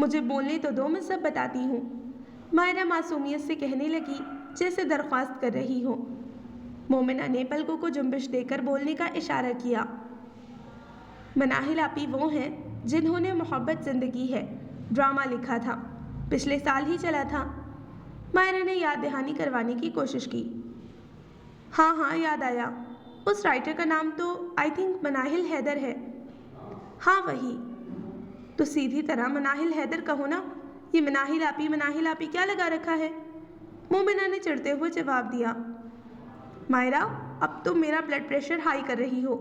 مجھے بولنے تو دو، میں سب بتاتی ہوں، مائرہ معصومیت سے کہنے لگی جیسے درخواست کر رہی ہو۔ مومنہ نے پلکوں کو جنبش دے کر بولنے کا اشارہ کیا۔ مناہل آپی وہ ہیں جنہوں نے محبت زندگی ہے ڈرامہ لکھا تھا، پچھلے سال ہی چلا تھا۔ مائرہ نے یاد دہانی کروانے کی کوشش کی۔ ہاں ہاں یاد آیا، اس رائٹر کا نام تو آئی تھنک مناہل حیدر ہے۔ ہاں وہی۔ تو سیدھی طرح مناہل حیدر کہو نا، یہ مناہل آپی کیا لگا رکھا ہے؟ مومنہ نے چڑھتے ہوئے جواب دیا۔ مائرہ اب تم میرا بلڈ پریشر ہائی کر رہی ہو۔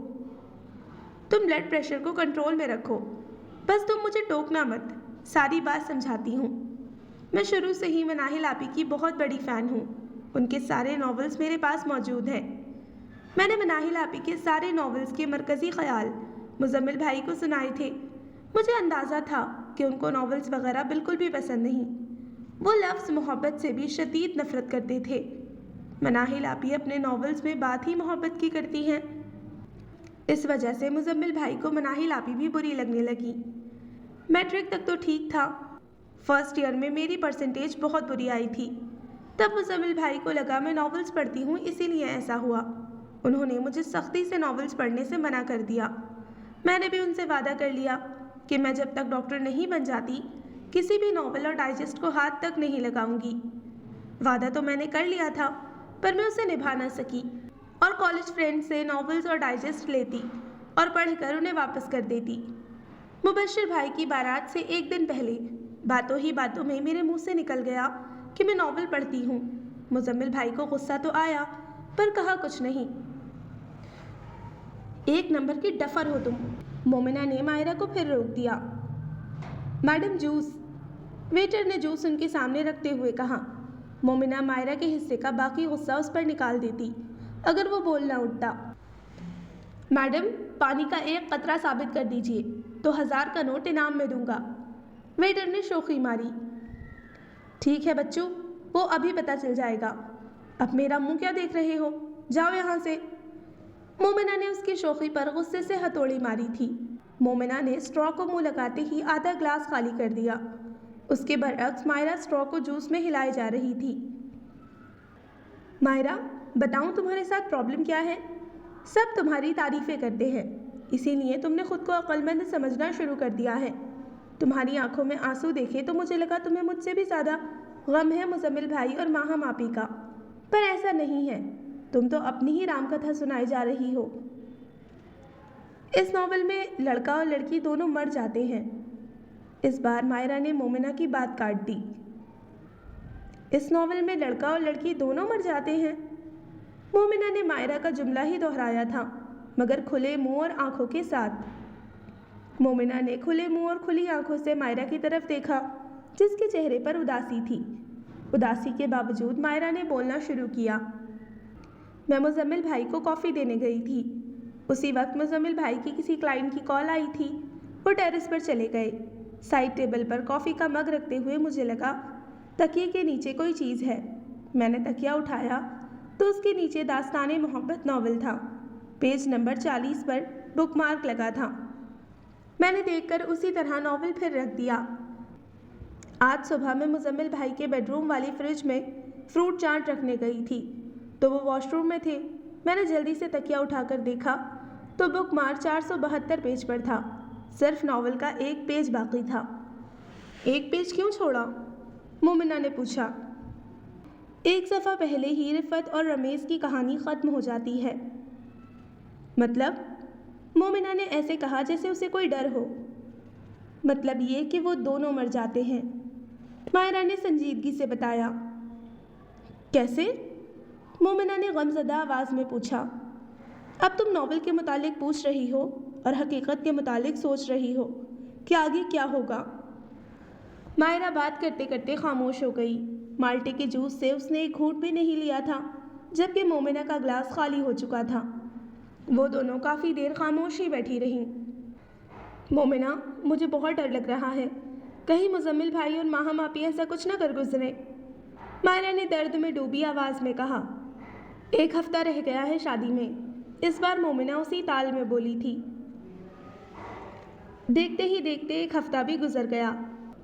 تم بلڈ پریشر کو کنٹرول میں رکھو، بس تم مجھے ٹوکنا مت، ساری بات سمجھاتی ہوں۔ میں شروع سے ہی مناہل آپی کی بہت بڑی فین ہوں، ان کے سارے ناولز میرے پاس موجود ہیں۔ میں نے مناہل آپی کے سارے ناولز کے مرکزی خیال مزمل بھائی کو سنائے تھے۔ مجھے اندازہ تھا کہ ان کو ناولز وغیرہ بالکل بھی پسند نہیں، وہ لفظ محبت سے بھی شدید نفرت کرتے تھے۔ مناہل آپی اپنے ناولز میں بات ہی محبت کی کرتی ہیں۔ اس وجہ سے مزمل بھائی کو مناہل آپی بھی بری لگنے لگی۔ میٹرک تک تو ٹھیک تھا، فرسٹ ایئر میں میری پرسنٹیج بہت بری آئی تھی، تب مزمل بھائی کو لگا میں ناولز پڑھتی ہوں اسی لیے ایسا ہوا۔ انہوں نے مجھے سختی سے ناولز پڑھنے سے منع کر دیا۔ میں نے بھی ان سے وعدہ کر لیا کہ میں جب تک ڈاکٹر نہیں بن جاتی کسی بھی ناول اور ڈائجسٹ کو ہاتھ تک نہیں لگاؤں گی۔ وعدہ تو میں نے کر لیا تھا، پر میں اسے نبھا نہ سکی اور کالج فرینڈ سے ناولز اور ڈائجسٹ لیتی اور پڑھ کر انہیں واپس کر دیتی۔ مبشر بھائی کی بارات سے ایک دن پہلے باتوں ہی باتوں میں میرے منہ سے نکل گیا کہ میں ناول پڑھتی ہوں۔ مزمل بھائی کو غصہ تو آیا پر کہا کچھ نہیں۔ ایک نمبر کی ڈفر ہو تم، مومنہ نے مائرہ کو پھر روک دیا۔ میڈم جوس، ویٹر نے جوس ان کے سامنے رکھتے ہوئے کہا۔ مومنہ مائرہ کے حصے کا باقی غصہ اس پر نکال دیتی اگر وہ بول نہ اٹھتا۔ میڈم پانی کا ایک قطرہ ثابت کر دیجئے تو 1000 کا نوٹ انعام میں دوں گا، ویٹر نے شوخی ماری۔ ٹھیک ہے بچوں، وہ ابھی پتہ چل جائے گا، اب میرا منہ کیا دیکھ رہے ہو، جاؤ یہاں سے۔ مومنہ نے اس کی شوخی پر غصے سے ہتھوڑی ماری تھی۔ مومنہ نے اسٹرا کو منہ لگاتے ہی آدھا گلاس خالی کر دیا۔ اس کے برعکس مائرہ اسٹرا کو جوس میں ہلائے جا رہی تھی۔ مائرہ بتاؤں تمہارے ساتھ پرابلم کیا ہے؟ سب تمہاری تعریفیں کرتے ہیں، اسی لیے تم نے خود کو عقل مند سمجھنا شروع کر دیا ہے۔ تمہاری آنکھوں میں آنسو دیکھے تو مجھے لگا تمہیں مجھ سے بھی زیادہ غم ہے مزمل بھائی اور ماہم آپی کا، پر ایسا نہیں ہے، تم تو اپنی ہی رام کتھا سنائی جا رہی ہو۔ اس ناول میں لڑکا اور لڑکی دونوں مر جاتے ہیں۔ اس بار مائرہ نے مومنہ کی بات کاٹ دی۔ اس ناول میں لڑکا اور لڑکی دونوں مر جاتے ہیں؟ مومنہ نے مائرہ کا جملہ ہی دہرایا تھا مگر کھلے منہ اور آنکھوں کے ساتھ۔ مومنہ نے کھلے منہ اور کھلی آنکھوں سے مائرہ کی طرف دیکھا جس کے چہرے پر اداسی تھی۔ اداسی کے باوجود مائرہ نے بولنا شروع کیا۔ میں مزمل بھائی کو کافی دینے گئی تھی، اسی وقت مزمل بھائی کی کسی کلائنٹ کی کال آئی تھی، وہ ٹیرس پر چلے گئے۔ سائڈ ٹیبل پر کافی کا مگ رکھتے ہوئے مجھے لگا تکیے کے نیچے کوئی چیز ہے۔ میں نے تکیہ اٹھایا تو اس کے نیچے داستان محبت ناول تھا، پیج نمبر 40 پر بک مارک لگا تھا۔ میں نے دیکھ کر اسی طرح ناول پھر رکھ دیا۔ آج صبح میں مزمل بھائی کے بیڈ روم والی فریج میں فروٹ چاٹ رکھنے گئی تھی تو وہ واش روم میں تھے۔ میں نے جلدی سے تکیہ اٹھا کر دیکھا تو بک مارک 472 پیج پر تھا، صرف ناول کا ایک پیج باقی تھا۔ ایک پیج کیوں چھوڑا؟ مومنہ نے پوچھا۔ ایک صفحہ پہلے ہی رفت اور رمیز کی کہانی ختم ہو جاتی ہے۔ مطلب؟ مومنہ نے ایسے کہا جیسے اسے کوئی ڈر ہو۔ مطلب یہ کہ وہ دونوں مر جاتے ہیں، مائرہ نے سنجیدگی سے بتایا۔ کیسے؟ مومنہ نے غمزدہ آواز میں پوچھا۔ اب تم ناول کے متعلق پوچھ رہی ہو اور حقیقت کے متعلق سوچ رہی ہو کہ آگے کیا ہوگا۔ مائرہ بات کرتے کرتے خاموش ہو گئی۔ مالٹے کے جوس سے اس نے ایک گھونٹ بھی نہیں لیا تھا جبکہ مومنہ کا گلاس خالی ہو چکا تھا۔ وہ دونوں کافی دیر خاموش ہی بیٹھی رہیں۔ مومنہ مجھے بہت ڈر لگ رہا ہے، کہیں مزمل بھائی اور ماہم آپی ایسا کچھ نہ کر گزرے، مائرہ نے درد میں ڈوبی آواز میں کہا۔ 1 ہفتہ رہ گیا ہے شادی میں، اس بار مومنہ اسی تال میں بولی تھی۔ دیکھتے ہی دیکھتے 1 ہفتہ بھی گزر گیا۔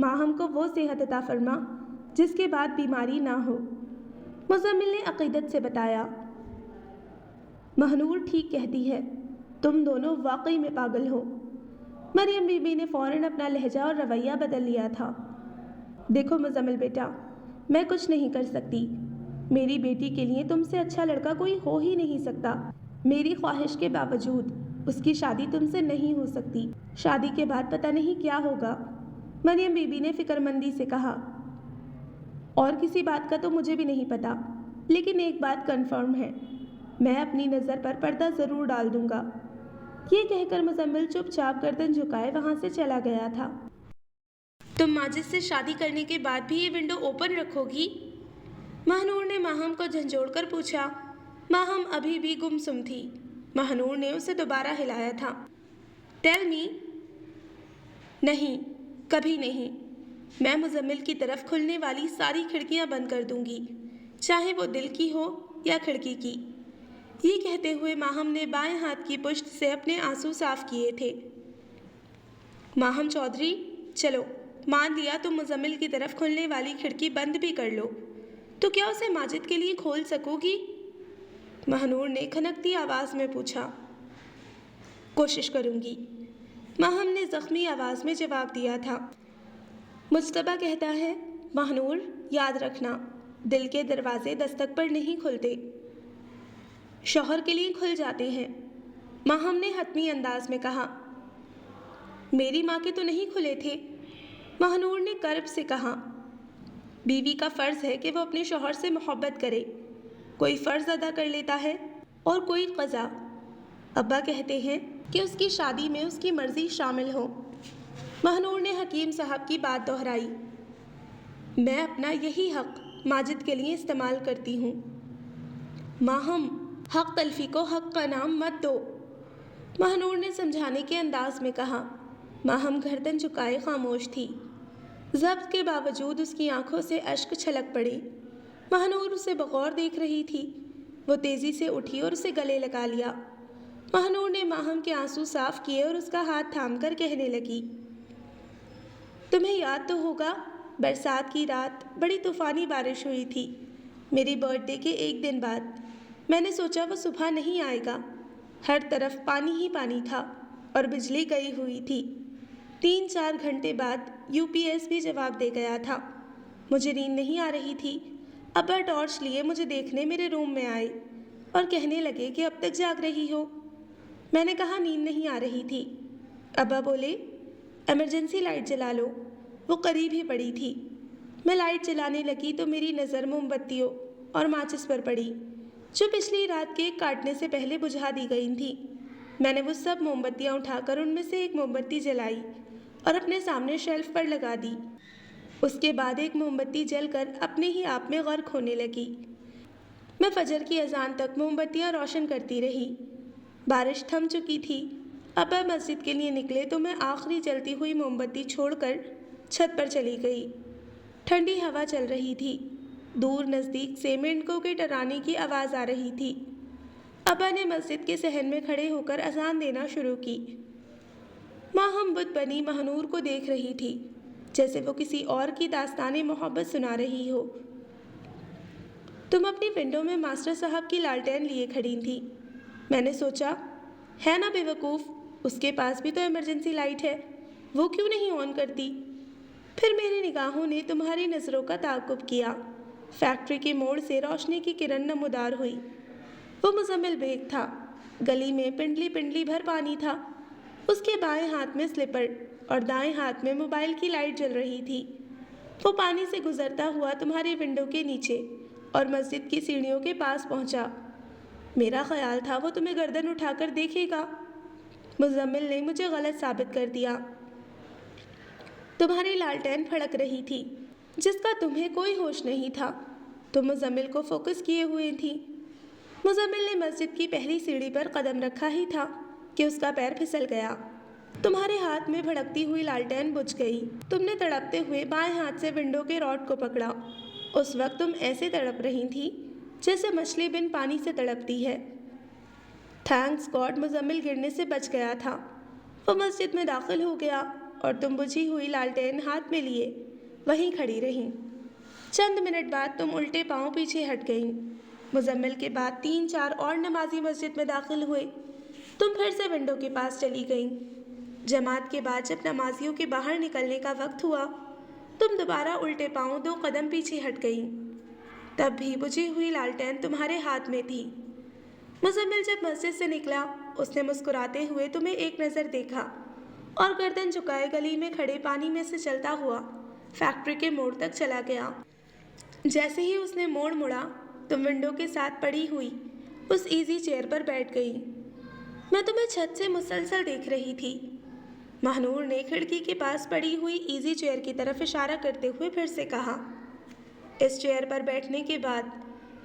ماہم کو وہ صحت عطا فرما جس کے بعد بیماری نہ ہو۔ مزمل نے عقیدت سے بتایا، مہنور ٹھیک کہتی ہے، تم دونوں واقعی میں پاگل ہو۔ مریم بی بی نے فوراً اپنا لہجہ اور رویہ بدل لیا تھا۔ دیکھو مزمل بیٹا، میں کچھ نہیں کر سکتی۔ میری بیٹی کے لیے تم سے اچھا لڑکا کوئی ہو ہی نہیں سکتا۔ میری خواہش کے باوجود اس کی شادی تم سے نہیں ہو سکتی۔ شادی کے بعد پتہ نہیں کیا ہوگا۔ مریم بی بی نے فکر مندی سے کہا، اور کسی بات کا تو مجھے بھی نہیں پتا، لیکن ایک بات کنفرم ہے، میں اپنی نظر پر پردہ ضرور ڈال دوں گا۔ یہ کہہ کر مزمل چپ چاپ گردن جھکائے وہاں سے چلا گیا تھا۔ تم ماجد سے شادی کرنے کے بعد بھی یہ ونڈو اوپن رکھو گی؟ مہنور نے ماہم کو جھنجھوڑ کر پوچھا۔ ماہم ابھی بھی گمسم تھی۔ مہنور نے اسے دوبارہ ہلایا تھا۔ Tell me. نہیں، کبھی نہیں۔ میں مزمل کی طرف کھلنے والی ساری کھڑکیاں بند کر دوں گی، چاہے وہ دل کی ہو یا کھڑکی کی۔ یہ کہتے ہوئے ماہم نے بائیں ہاتھ کی پشت سے اپنے آنسو صاف کیے تھے۔ ماہم چودھری، چلو مان لیا تم مزمل کی طرف کھلنے والی کھڑکی بند بھی کر لو، تو کیا اسے ماجد کے لیے کھول سکو گی؟ مہنور نے کھنکتی آواز میں پوچھا۔ کوشش کروں گی، ماہم نے زخمی آواز میں جواب دیا تھا۔ مجتبیٰ کہتا ہے، مہنور یاد رکھنا، دل کے دروازے دستک پر نہیں کھلتے، شوہر کے لیے کھل جاتے ہیں۔ ماہم نے حتمی انداز میں کہا۔ میری ماں کے تو نہیں کھلے تھے، مہنور نے کرب سے کہا۔ بیوی کا فرض ہے کہ وہ اپنے شوہر سے محبت کرے، کوئی فرض ادا کر لیتا ہے اور کوئی قضا۔ ابا کہتے ہیں کہ اس کی شادی میں اس کی مرضی شامل ہو۔ مہنور نے حکیم صاحب کی بات دہرائی۔ میں اپنا یہی حق ماجد کے لیے استعمال کرتی ہوں۔ ماہم، حق تلفی کو حق کا نام مت دو، مہنور نے سمجھانے کے انداز میں کہا۔ ماہم گردن جھکائے خاموش تھی۔ ضبط کے باوجود اس کی آنکھوں سے اشک چھلک پڑے۔ مہنور اسے بغور دیکھ رہی تھی۔ وہ تیزی سے اٹھی اور اسے گلے لگا لیا۔ مہنور نے ماہم کے آنسو صاف کیے اور اس کا ہاتھ تھام کر کہنے لگی، تمہیں یاد تو ہوگا، برسات کی رات بڑی طوفانی بارش ہوئی تھی میری برتھ ڈے کے ایک دن بعد۔ میں نے سوچا وہ صبح نہیں آئے گا، ہر طرف پانی ہی پانی تھا اور بجلی گئی ہوئی تھی۔ 3-4 گھنٹے بعد UPS بھی جواب دے گیا تھا۔ مجھے نیند نہیں آ رہی تھی۔ ابا ٹارچ لیے مجھے دیکھنے میرے روم میں آئے اور کہنے لگے کہ اب تک جاگ رہی ہو۔ میں نے کہا نیند نہیں آ رہی تھی۔ ابا بولے، ایمرجنسی لائٹ جلا لو۔ وہ قریب ہی پڑی تھی۔ میں لائٹ جلانے لگی تو میری نظر موم بتیوں اور ماچس پر پڑی، جو پچھلی رات کیک کاٹنے سے پہلے بجھا دی گئی تھیں۔ میں نے وہ سب موم بتیاں اٹھا کر ان میں سے ایک موم بتی جلائی اور اپنے سامنے شیلف پر لگا دی۔ اس کے بعد ایک موم بتی جل کر اپنے ہی آپ میں غرق ہونے لگی۔ میں فجر کی اذان تک موم بتیاں روشن کرتی رہی۔ بارش تھم چکی تھی۔ ابا مسجد کے لیے نکلے تو میں آخری جلتی ہوئی موم بتی چھوڑ کر چھت پر چلی گئی۔ ٹھنڈی ہوا چل رہی تھی۔ دور نزدیک سے مینڈکوں کے ٹرانے کی آواز آ رہی تھی۔ ابا نے مسجد کے صحن میں کھڑے ہو کر اذان دینا شروع کی۔ ماہم بت بنی مہنور کو دیکھ رہی تھی، جیسے وہ کسی اور کی داستان محبت سنا رہی ہو۔ تم اپنی ونڈو میں ماسٹر صاحب کی لالٹین لیے کھڑی تھی۔ میں نے سوچا، ہے نا بے وقوف، اس کے پاس بھی تو ایمرجنسی لائٹ ہے، وہ کیوں نہیں آن کرتی؟ پھر میری نگاہوں نے تمہاری نظروں کا تعاقب کیا۔ فیکٹری کے موڑ سے روشنی کی کرن نمودار ہوئی۔ وہ مزمل بیگ تھا۔ گلی میں پنڈلی پنڈلی بھر پانی تھا۔ اس کے بائیں ہاتھ میں سلپر اور دائیں ہاتھ میں موبائل کی لائٹ جل رہی تھی۔ وہ پانی سے گزرتا ہوا تمہاری ونڈو کے نیچے اور مسجد کی سیڑھیوں کے پاس پہنچا۔ میرا خیال تھا وہ تمہیں گردن اٹھا کر دیکھے گا۔ مزمل نے مجھے غلط ثابت کر دیا۔ تمہاری لالٹین پھڑک رہی تھی، جس کا تمہیں کوئی ہوش نہیں تھا۔ تم مزمل کو فوکس کیے ہوئے تھی۔ مزمل نے مسجد کی پہلی سیڑھی پر قدم رکھا ہی تھا کہ اس کا پیر پھسل گیا۔ تمہارے ہاتھ میں بھڑکتی ہوئی لالٹین بجھ گئی۔ تم نے تڑپتے ہوئے بائیں ہاتھ سے ونڈو کے راڈ کو پکڑا۔ اس وقت تم ایسے تڑپ رہی تھی جیسے مچھلی بن پانی سے تڑپتی ہے۔ تھینکس گاڈ مزمل گرنے سے بچ گیا تھا۔ وہ مسجد میں داخل ہو گیا اور تم بجھی ہوئی لالٹین ہاتھ میں لیے وہیں کھڑی رہیں۔ چند منٹ بعد تم الٹے پاؤں پیچھے ہٹ گئیں۔ مزمل کے بعد 3-4 اور نمازی مسجد میں داخل ہوئے۔ تم پھر سے ونڈو کے پاس چلی گئیں۔ جماعت کے بعد جب نمازیوں کے باہر نکلنے کا وقت ہوا، تم دوبارہ الٹے پاؤں 2 قدم پیچھے ہٹ گئیں۔ تب بھی بجھی ہوئی لالٹین تمہارے ہاتھ میں تھی۔ مزمل جب مسجد سے نکلا، اس نے مسکراتے ہوئے تمہیں ایک نظر دیکھا اور گردن جھکائے گلی میں کھڑے پانی میں سے چلتا ہوا فیکٹری کے موڑ تک چلا گیا۔ جیسے ہی اس نے موڑ مڑا، تم ونڈو کے ساتھ پڑی ہوئی اس ایزی چیئر پر بیٹھ گئی۔ میں تمہیں چھت سے مسلسل دیکھ رہی تھی، مہنور نے کھڑکی کے پاس پڑی ہوئی ایزی چیئر کی طرف اشارہ کرتے ہوئے پھر سے کہا۔ اس چیئر پر بیٹھنے کے بعد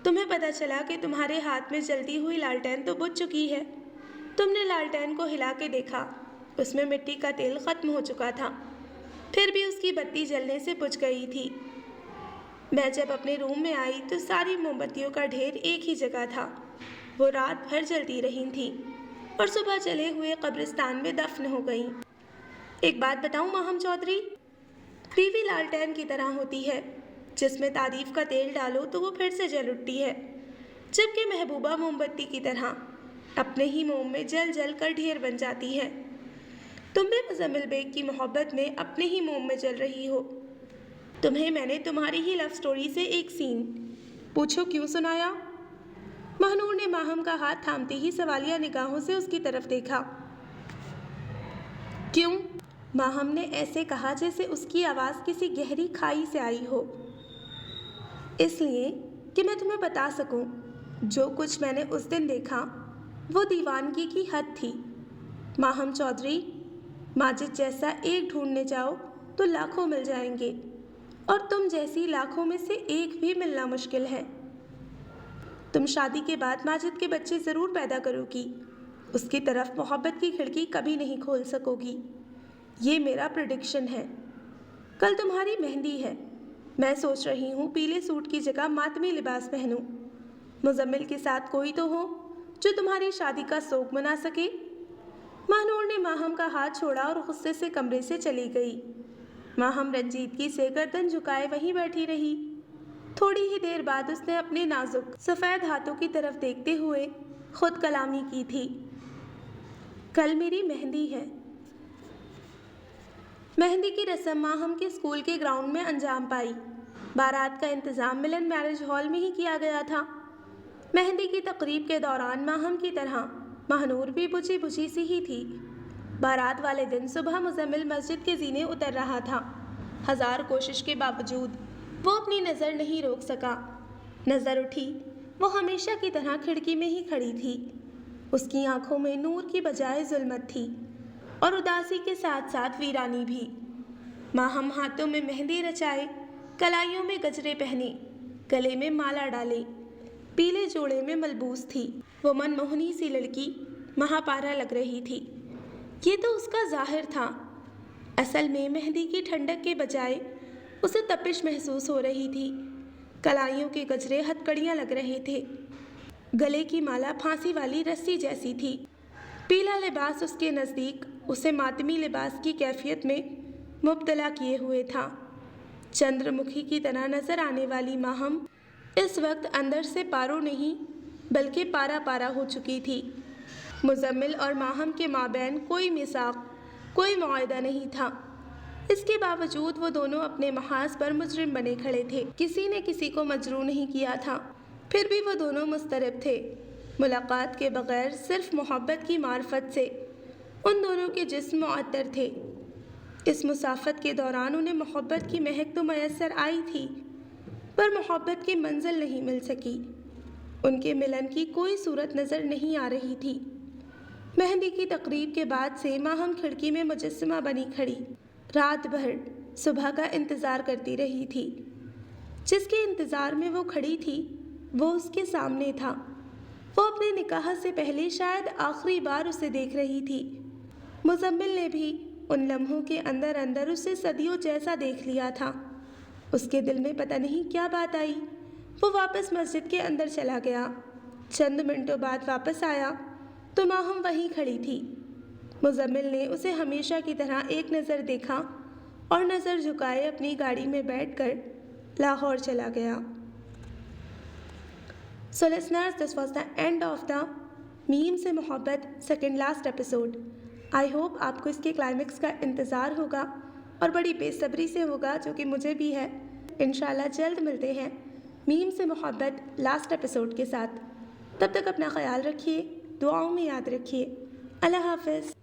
تمہیں پتہ چلا کہ تمہارے ہاتھ میں جلتی ہوئی لالٹین تو بجھ چکی ہے۔ تم نے لالٹین کو ہلا کے دیکھا، اس میں مٹی کا تیل ختم ہو چکا تھا، پھر بھی اس کی بتی جلنے سے بجھ گئی تھی۔ میں جب اپنے روم میں آئی تو ساری موم بتیوں کا ڈھیر ایک ہی جگہ تھا۔ وہ رات بھر جلتی رہی تھیں اور صبح جلے ہوئے قبرستان میں دفن ہو گئیں۔ ایک بات بتاؤں ماہم چودھری، بیوی لالٹین کی طرح ہوتی ہے، جس میں تعریف کا تیل ڈالو تو وہ پھر سے جل اٹھتی ہے، جبکہ محبوبہ موم بتی کی طرح اپنے ہی موم میں جل جل کر ڈھیر بن جاتی ہے۔ تم بھی مزمل بیگ کی محبت میں اپنے ہی موم میں جل رہی ہو۔ تمہیں میں نے تمہاری ہی لو سٹوری سے ایک سین پوچھو کیوں سنایا؟ مہنور نے ماہم کا ہاتھ تھامتے ہی سوالیہ نگاہوں سے اس کی طرف دیکھا۔ کیوں؟ ماہم نے ایسے کہا جیسے اس کی آواز کسی گہری کھائی سے آئی ہو۔ اس لیے کہ میں تمہیں بتا سکوں، جو کچھ میں نے اس دن دیکھا وہ دیوانگی کی حد تھی۔ ماہم چودھری، ماجد جیسا ایک ڈھونڈنے جاؤ تو لاکھوں مل جائیں گے، اور تم جیسی لاکھوں میں سے ایک بھی ملنا مشکل ہے۔ تم شادی کے بعد ماجد کے بچے ضرور پیدا کرو گی، اس کی طرف محبت کی کھڑکی کبھی نہیں کھول سکو گی۔ یہ میرا پریڈکشن ہے۔ کل تمہاری مہندی ہے، میں سوچ رہی ہوں پیلے سوٹ کی جگہ ماتمی لباس پہنوں۔ مزمل کے ساتھ کوئی تو ہو جو تمہاری شادی کا سوگ منا سکے۔ مہنور نے ماہم کا ہاتھ چھوڑا اور غصے سے کمرے سے چلی گئی۔ ماہم رنجیدگی سے گردن جھکائے وہیں بیٹھی رہی۔ تھوڑی ہی دیر بعد اس نے اپنے نازک سفید ہاتھوں کی طرف دیکھتے ہوئے خود کلامی کی تھی۔ کل میری مہندی ہے۔ مہندی کی رسم ماہم کے اسکول کے گراؤنڈ میں انجام پائی۔ بارات کا انتظام ملن میرج ہال میں ہی کیا گیا تھا۔ مہندی کی تقریب کے دوران ماہم کی طرح مہنور بھی بجھی بجھی سی ہی تھی۔ بارات والے دن صبح مزمل مسجد کے زینے اتر رہا تھا۔ ہزار کوشش کے باوجود وہ اپنی نظر نہیں روک سکا۔ نظر اٹھی، وہ ہمیشہ کی طرح کھڑکی میں ہی کھڑی تھی۔ اس کی آنکھوں میں نور کی بجائے ظلمت تھی، اور اداسی کے ساتھ ساتھ ویرانی بھی۔ ماہم ہاتھوں میں مہندی رچائے، کلائیوں میں گجرے پہنے، گلے میں مالا ڈالے، پیلے جوڑے میں ملبوس تھی۔ وہ من موہنی سی لڑکی مہاپارا لگ رہی تھی۔ یہ تو اس کا ظاہر تھا، اصل میں مہندی کی ٹھنڈک کے بجائے اسے تپش محسوس ہو رہی تھی۔ کلائیوں کے گجرے ہتکڑیاں لگ رہے تھے، گلے کی مالا پھانسی والی رسی جیسی تھی۔ پیلا لباس اس کے نزدیک اسے ماتمی لباس کی کیفیت میں مبتلا کیے ہوئے تھا۔ چندر مکھی کی طرح نظر آنے والی ماہم اس وقت اندر سے پارو نہیں بلکہ پارا پارا ہو چکی تھی۔ مزمل اور ماہم کے مابین کوئی میثاق، کوئی معاہدہ نہیں تھا۔ اس کے باوجود وہ دونوں اپنے محاذ پر مجرم بنے کھڑے تھے۔ کسی نے کسی کو مجروح نہیں کیا تھا، پھر بھی وہ دونوں مضطرب تھے۔ ملاقات کے بغیر صرف محبت کی معرفت سے ان دونوں کے جسم معطر تھے۔ اس مسافت کے دوران انہیں محبت کی مہک تو میسر آئی تھی، پر محبت کی منزل نہیں مل سکی۔ ان کے ملن کی کوئی صورت نظر نہیں آ رہی تھی۔ مہندی کی تقریب کے بعد سے ماہم کھڑکی میں مجسمہ بنی کھڑی رات بھر صبح کا انتظار کرتی رہی تھی۔ جس کے انتظار میں وہ کھڑی تھی وہ اس کے سامنے تھا۔ وہ اپنے نکاح سے پہلے شاید آخری بار اسے دیکھ رہی تھی۔ مزمل نے بھی ان لمحوں کے اندر اندر اسے صدیوں جیسا دیکھ لیا تھا۔ اس کے دل میں پتہ نہیں کیا بات آئی، وہ واپس مسجد کے اندر چلا گیا۔ چند منٹوں بعد واپس آیا تو ماہم وہیں کھڑی تھی۔ مزمل نے اسے ہمیشہ کی طرح ایک نظر دیکھا اور نظر جھکائے اپنی گاڑی میں بیٹھ کر لاہور چلا گیا۔ So listeners, this was the end of the میم سے محبت second last episode. I hope آپ کو اس کے کلائمیکس کا انتظار ہوگا اور بڑی بے صبری سے ہوگا، جو کہ مجھے بھی ہے۔ انشاءاللہ جلد ملتے ہیں میم سے محبت لاسٹ ایپیسوڈ کے ساتھ۔ تب تک اپنا خیال رکھیے، دعاؤں میں یاد رکھیے۔ اللہ حافظ۔